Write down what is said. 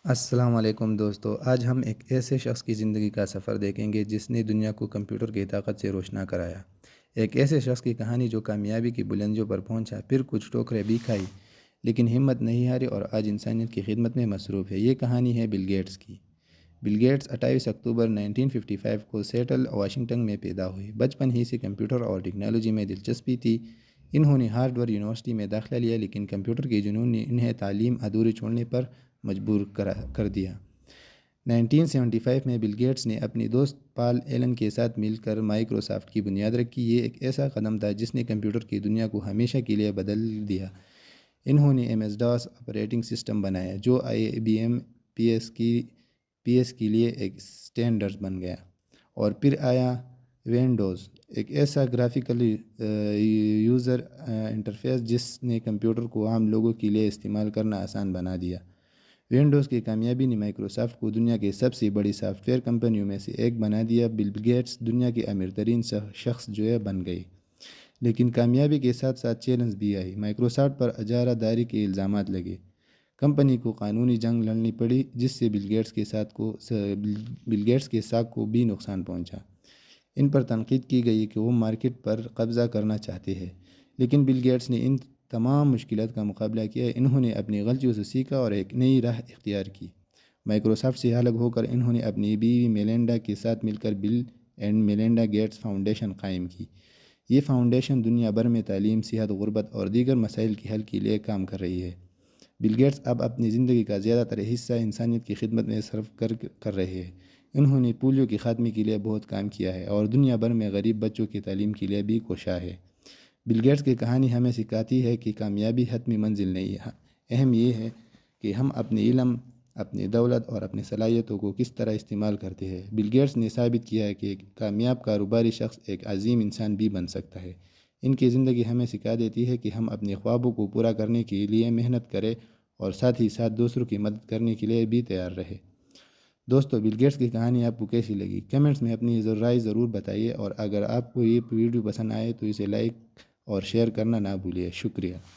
السلام علیکم دوستو، آج ہم ایک ایسے شخص کی زندگی کا سفر دیکھیں گے جس نے دنیا کو کمپیوٹر کی طاقت سے روشنا کرایا۔ ایک ایسے شخص کی کہانی جو کامیابی کی بلندیوں پر پہنچا، پھر کچھ ٹھوکریں بھی کھائی لیکن ہمت نہیں ہاری اور آج انسانیت کی خدمت میں مصروف ہے۔ یہ کہانی ہے بل گیٹس کی۔ بل گیٹس 28 اکتوبر 1955 کو سیٹل واشنگٹن میں پیدا ہوئے۔ بچپن ہی سے کمپیوٹر اور ٹیکنالوجی میں دلچسپی تھی۔ انہوں نے ہارورڈ یونیورسٹی میں داخلہ لیا لیکن کمپیوٹر کے جنون نے انہیں تعلیم ادھوری چھوڑنے پر مجبور کر دیا۔ 1975 میں بل گیٹس نے اپنی دوست پال ایلن کے ساتھ مل کر مائیکروسافٹ کی بنیاد رکھی۔ یہ ایک ایسا قدم تھا جس نے کمپیوٹر کی دنیا کو ہمیشہ کے لیے بدل دیا۔ انہوں نے M S DOS operating system بنایا جو I B M P S کے لیے ایک اسٹینڈرڈ بن گیا، اور پھر آیا ونڈوز، ایک ایسا گرافیکل یوزر انٹرفیس جس نے کمپیوٹر کو عام لوگوں کے لیے استعمال کرنا آسان بنا دیا۔ ونڈوز کی کامیابی نے مائیکروسافٹ کو دنیا کی سب سے بڑی سافٹ ویئر کمپنیوں میں سے ایک بنا دیا۔ بل گیٹس دنیا کے امیر ترین شخص بن گئے، لیکن کامیابی کے ساتھ ساتھ چیلنج بھی آئی۔ مائیکروسافٹ پر اجارہ داری کے الزامات لگے، کمپنی کو قانونی جنگ لڑنی پڑی جس سے بل گیٹس کے ساکھ کو بھی نقصان پہنچا۔ ان پر تنقید کی گئی کہ وہ مارکیٹ پر قبضہ کرنا چاہتے ہیں، لیکن بل گیٹس نے ان تمام مشکلات کا مقابلہ کیا۔ انہوں نے اپنی غلطیوں سے سیکھا اور ایک نئی راہ اختیار کی۔ مائیکروسافٹ سے الگ ہو کر انہوں نے اپنی بیوی میلنڈا کے ساتھ مل کر بل اینڈ میلنڈا گیٹس فاؤنڈیشن قائم کی۔ یہ فاؤنڈیشن دنیا بھر میں تعلیم، صحت، غربت اور دیگر مسائل کے حل کے لیے کام کر رہی ہے۔ بل گیٹس اب اپنی زندگی کا زیادہ تر حصہ انسانیت کی خدمت میں صرف کر رہے ہیں۔ انہوں نے پولیو کے خاتمے کے لیے بہت کام کیا ہے اور دنیا بھر میں غریب بچوں کی تعلیم کے لیے بھی کوشاں ہے۔ بل گیٹس کی کہانی ہمیں سکھاتی ہے کہ کامیابی حتمی منزل نہیں ہے، اہم یہ ہے کہ ہم اپنے علم، اپنی دولت اور اپنی صلاحیتوں کو کس طرح استعمال کرتے ہیں۔ بل گیٹس نے ثابت کیا ہے کہ ایک کامیاب کاروباری شخص ایک عظیم انسان بھی بن سکتا ہے۔ ان کی زندگی ہمیں سکھا دیتی ہے کہ ہم اپنے خوابوں کو پورا کرنے کے لیے محنت کریں اور ساتھ ہی ساتھ دوسروں کی مدد کرنے کے لیے بھی تیار رہے۔ دوستو، بل گیٹس کی کہانی آپ کو کیسی لگی؟ کمنٹس میں اپنی رائے ضرور بتائیے، اور اگر آپ کو یہ ویڈیو پسند آئے تو اسے لائک اور شیئر کرنا نہ بھولیے۔ شکریہ۔